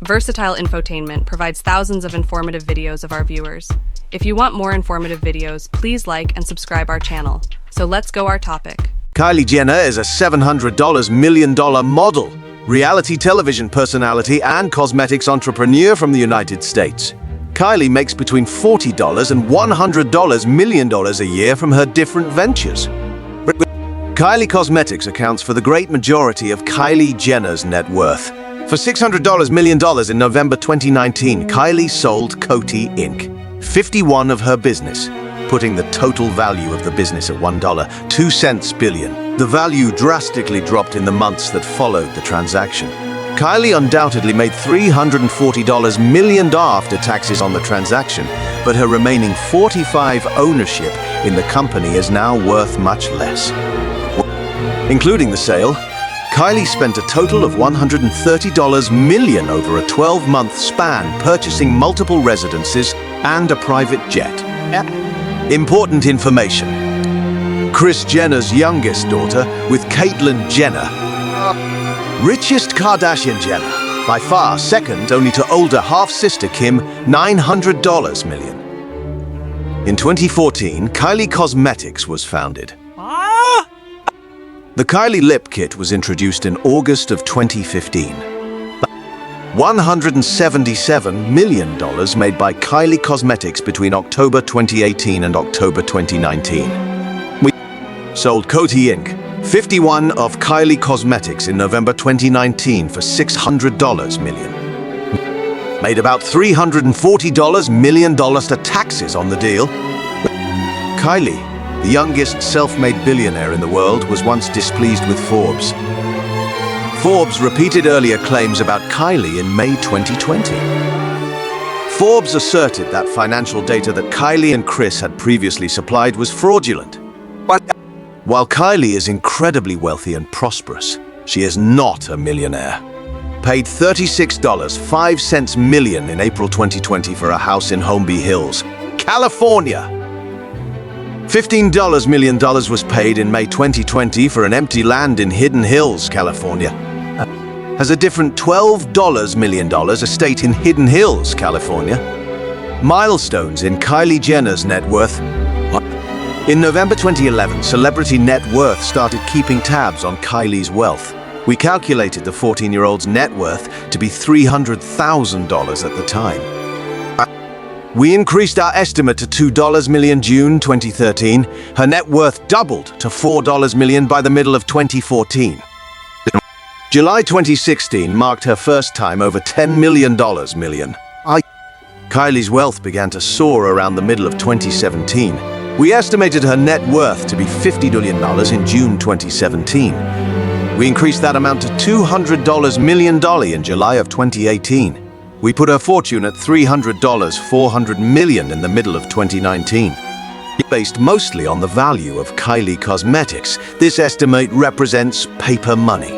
Versatile Infotainment provides thousands of informative videos of our viewers. If you want more informative videos, please like and subscribe our channel. So let's go our topic. Kylie Jenner is a $700 million model, reality television personality, and cosmetics entrepreneur from the United States. Kylie makes between $40 and $100 million a year from her different ventures. Kylie Cosmetics accounts for the great majority of Kylie Jenner's net worth. For $600 million in November 2019, Kylie sold Coty Inc., 51% of her business, putting the total value of the business at $1.02 billion. The value drastically dropped in the months that followed the transaction. Kylie undoubtedly made $340 million after taxes on the transaction, but her remaining 45% ownership in the company is now worth much less. Including the sale, Kylie spent a total of $130 million over a 12-month span purchasing multiple residences and a private jet. Important information. Kris Jenner's youngest daughter with Caitlyn Jenner. Richest Kardashian-Jenner. By far second only to older half-sister Kim, $900 million. In 2014, Kylie Cosmetics was founded. The Kylie Lip Kit was introduced in August of 2015. $177 million made by Kylie Cosmetics between October 2018 and October 2019. We sold Coty Inc., 51% of Kylie Cosmetics in November 2019 for $600 million. Made about $340 million to taxes on the deal. Kylie, the youngest self-made billionaire in the world, was once displeased with Forbes. Forbes repeated earlier claims about Kylie in May 2020. Forbes asserted that financial data that Kylie and Kris had previously supplied was fraudulent. While Kylie is incredibly wealthy and prosperous, she is not a millionaire. Paid $36.05 million in April 2020 for a house in Holmby Hills, California. $15 million was paid in May 2020 for an empty land in Hidden Hills, California. Has a different $12 million estate in Hidden Hills, California. Milestones in Kylie Jenner's net worth. In November 2011, Celebrity Net Worth started keeping tabs on Kylie's wealth. We calculated the 14-year-old's net worth to be $300,000 at the time. We increased our estimate to $2 million June 2013. Her net worth doubled to $4 million by the middle of 2014. July 2016 marked her first time over $10 million. Kylie's wealth began to soar around the middle of 2017. We estimated her net worth to be $50 million in June 2017. We increased that amount to $200 million in July of 2018. We put her fortune at $400 million in the middle of 2019. Based mostly on the value of Kylie Cosmetics, this estimate represents paper money.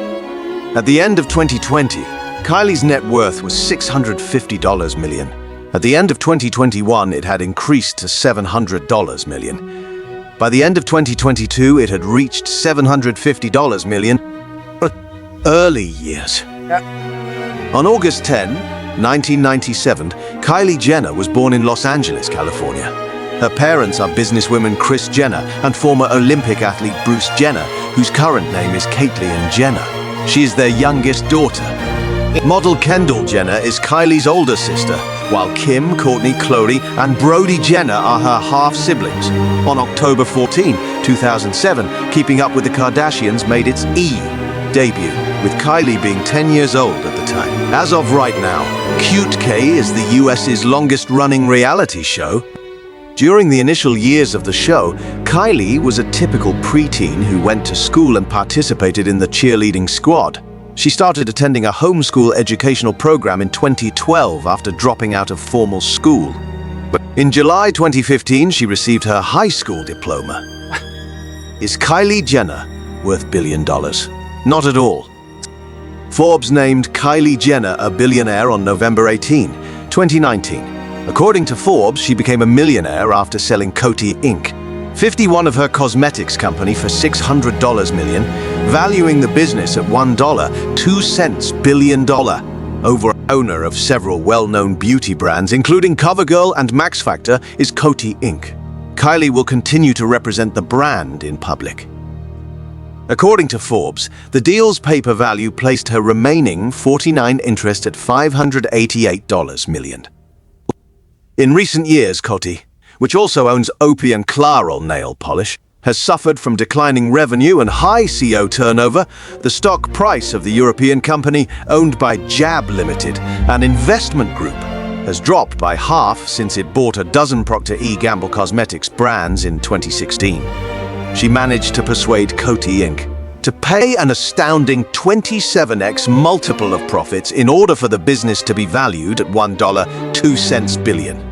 At the end of 2020, Kylie's net worth was $650 million. At the end of 2021, it had increased to $700 million. By the end of 2022, it had reached $750 million. Early years. On August 10, 1997, Kylie Jenner was born in Los Angeles, California. Her parents are businesswoman Kris Jenner and former Olympic athlete Bruce Jenner, whose current name is Caitlyn Jenner. She is their youngest daughter. Model Kendall Jenner is Kylie's older sister, while Kim, Kourtney, Khloe, and Brody Jenner are her half-siblings. On October 14, 2007, Keeping Up with the Kardashians made its debut, with Kylie being 10 years old at the time. As of right now, Cute K is the US's longest-running reality show. During the initial years of the show, Kylie was a typical preteen who went to school and participated in the cheerleading squad. She started attending a homeschool educational program in 2012 after dropping out of formal school. In July 2015, she received her high school diploma. Is Kylie Jenner worth $1 billion? Not at all. Forbes named Kylie Jenner a billionaire on November 18, 2019. According to Forbes, she became a millionaire after selling Coty Inc., 51% of her cosmetics company for $600 million, valuing the business at $1.02 billion. owner of several well-known beauty brands, including CoverGirl and Max Factor, is Coty Inc. Kylie will continue to represent the brand in public. According to Forbes, the deal's paper value placed her remaining 49% interest at $588 million. In recent years, Coty, which also owns Opie and Clairol nail polish, has suffered from declining revenue and high CO turnover. The stock price of the European company, owned by JAB Limited, an investment group, has dropped by half since it bought a dozen Procter & Gamble cosmetics brands in 2016. She managed to persuade Coty Inc. to pay an astounding 27x multiple of profits in order for the business to be valued at $1.02 billion.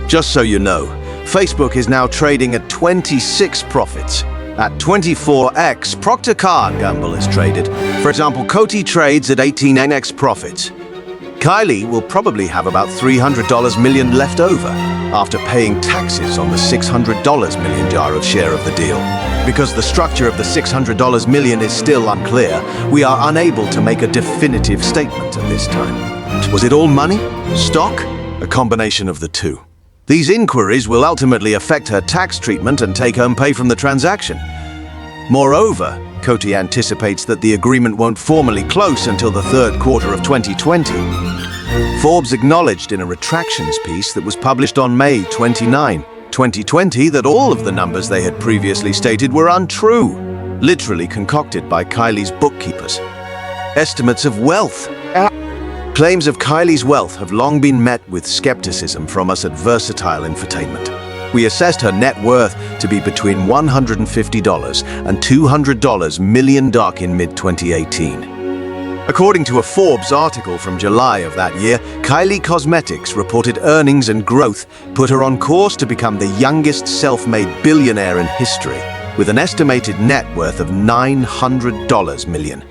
Just so you know, Facebook is now trading at 26 profits. At 24x, Procter & Gamble is traded. For example, Coty trades at 18x profits. Kylie will probably have about $300 million left over after paying taxes on the $600 million share of the deal. Because the structure of the $600 million is still unclear, we are unable to make a definitive statement at this time. Was it all money? Stock? A combination of the two. These inquiries will ultimately affect her tax treatment and take-home pay from the transaction. Moreover, Coty anticipates that the agreement won't formally close until the third quarter of 2020. Forbes acknowledged in a retractions piece that was published on May 29, 2020, that all of the numbers they had previously stated were untrue, literally concocted by Kylie's bookkeepers. Estimates of wealth. Claims of Kylie's wealth have long been met with skepticism from us at Versatile Infotainment. We assessed her net worth to be between $150 and $200 million in mid-2018. According to a Forbes article from July of that year, Kylie Cosmetics reported earnings and growth put her on course to become the youngest self-made billionaire in history, with an estimated net worth of $900 million.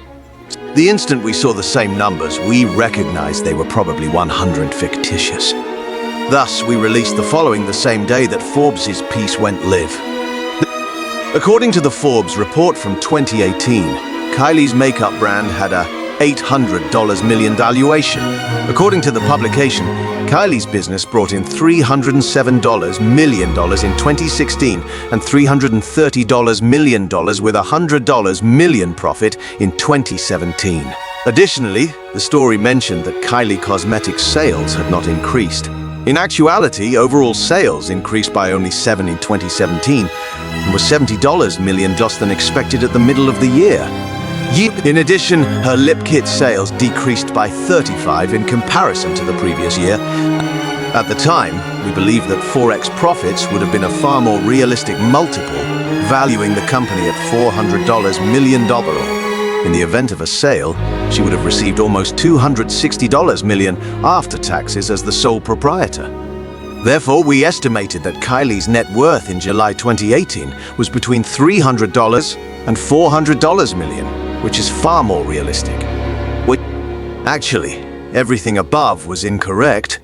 The instant we saw the same numbers, we recognized they were probably 100% fictitious. Thus, we released the following the same day that Forbes' piece went live. According to the Forbes report from 2018, Kylie's makeup brand had a $800 million valuation. According to the publication, Kylie's business brought in $307 million in 2016 and $330 million with $100 million profit in 2017. Additionally, the story mentioned that Kylie Cosmetics sales had not increased. In actuality, overall sales increased by only 7% in 2017 and was $70 million less than expected at the middle of the year. In addition, her lip kit sales decreased by 35% in comparison to the previous year. At the time, we believed that 4x profits would have been a far more realistic multiple, valuing the company at $400 million. In the event of a sale, she would have received almost $260 million after taxes as the sole proprietor. Therefore, we estimated that Kylie's net worth in July 2018 was between $300 and $400 million, which is far more realistic. Actually, everything above was incorrect.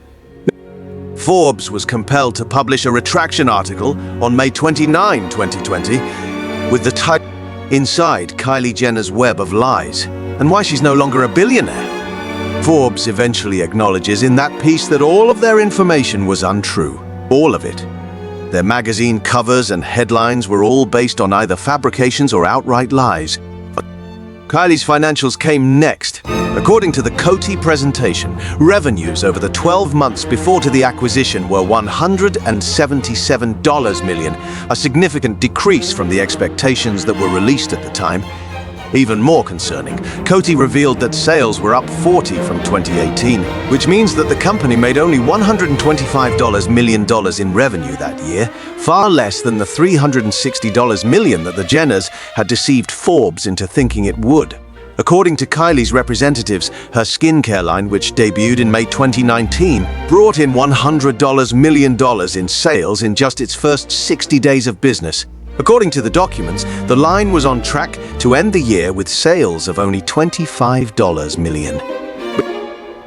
Forbes was compelled to publish a retraction article on May 29, 2020, with the title "Inside Kylie Jenner's Web of Lies and Why She's No Longer a Billionaire." Forbes eventually acknowledges in that piece that all of their information was untrue. All of it. Their magazine covers and headlines were all based on either fabrications or outright lies. Kylie's financials came next. According to the Coty presentation, revenues over the 12 months before to the acquisition were $177 million, a significant decrease from the expectations that were released at the time. Even more concerning, Coty revealed that sales were up 40% from 2018, which means that the company made only $125 million in revenue that year, far less than the $360 million that the Jenners had deceived Forbes into thinking it would. According to Kylie's representatives, her skincare line, which debuted in May 2019, brought in $100 million in sales in just its first 60 days of business. According to the documents, the line was on track to end the year with sales of only $25 million.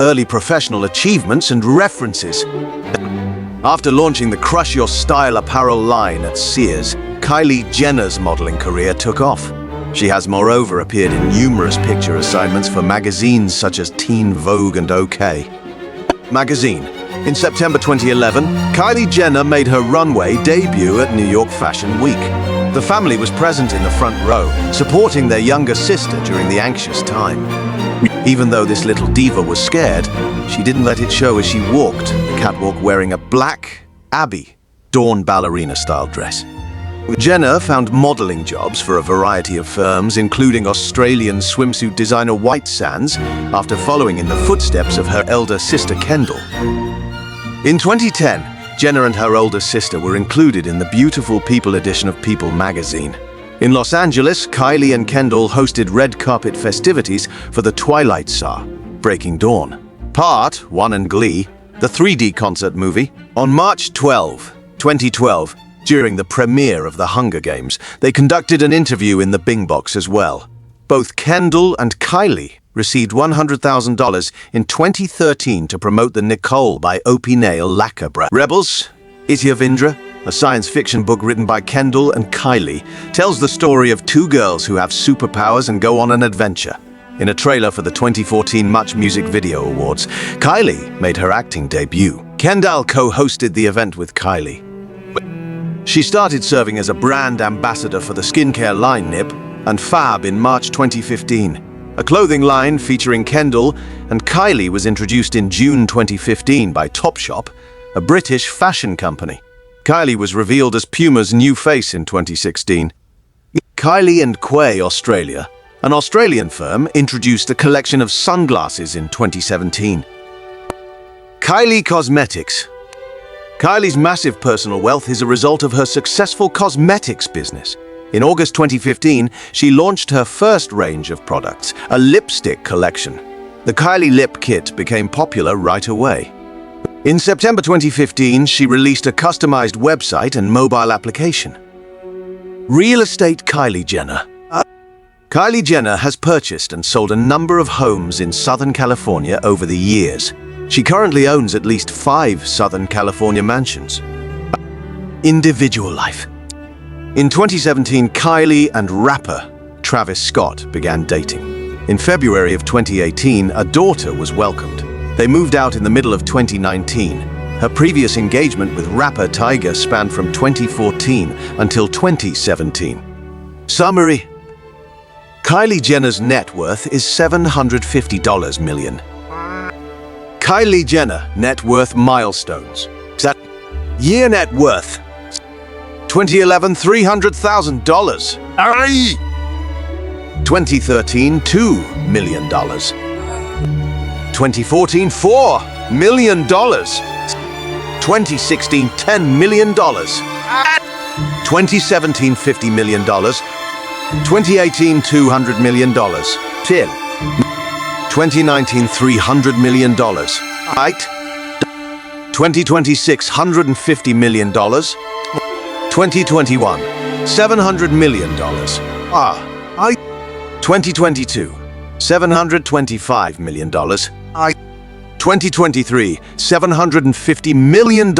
Early professional achievements and references. After launching the Crush Your Style apparel line at Sears, Kylie Jenner's modeling career took off. She has moreover appeared in numerous picture assignments for magazines such as Teen Vogue and OK Magazine. In September 2011, Kylie Jenner made her runway debut at New York Fashion Week. The family was present in the front row, supporting their younger sister during the anxious time. Even though this little diva was scared, she didn't let it show as she walked the catwalk wearing a black Abbey Dawn ballerina-style dress. Jenner found modeling jobs for a variety of firms, including Australian swimsuit designer White Sands, after following in the footsteps of her elder sister Kendall. In 2010, Jenner and her older sister were included in the Beautiful People edition of People magazine. In Los Angeles, Kylie and Kendall hosted red carpet festivities for the Twilight Saga, Breaking Dawn, Part 1 and Glee, the 3D concert movie. On March 12, 2012, during the premiere of The Hunger Games, they conducted an interview in the Bing Box as well. Both Kendall and Kylie received $100,000 in 2013 to promote the Nicole by Opie Nail lacquer brand. Rebels, Ityavindra, a science fiction book written by Kendall and Kylie, tells the story of two girls who have superpowers and go on an adventure. In a trailer for the 2014 Much Music Video Awards, Kylie made her acting debut. Kendall co-hosted the event with Kylie. She started serving as a brand ambassador for the skincare line Nip and Fab in March 2015. A clothing line featuring Kendall and Kylie was introduced in June 2015 by Topshop, a British fashion company. Kylie was revealed as Puma's new face in 2016. Kylie and Quay Australia, an Australian firm, introduced a collection of sunglasses in 2017. Kylie Cosmetics. Kylie's massive personal wealth is a result of her successful cosmetics business. In August 2015, she launched her first range of products, a lipstick collection. The Kylie Lip Kit became popular right away. In September 2015, she released a customized website and mobile application. Real estate Kylie Jenner. Kylie Jenner has purchased and sold a number of homes in Southern California over the years. She currently owns at least 5 Southern California mansions. Individual life. In 2017, Kylie and rapper Travis Scott began dating. In February of 2018, a daughter was welcomed. They moved out in the middle of 2019. Her previous engagement with rapper Tyga spanned from 2014 until 2017. Summary. Kylie Jenner's net worth is $750 million. Kylie Jenner net worth milestones. Year net worth 2011 $300,000. 2013 $2 million. 2014 $4 million. 2016 $10 million. 2017 $50 million. 2018 $200 million. 2019 $300 million. 2026 $150 million. 2021 $700 million. 2022 $725 million. 2023 $750 million.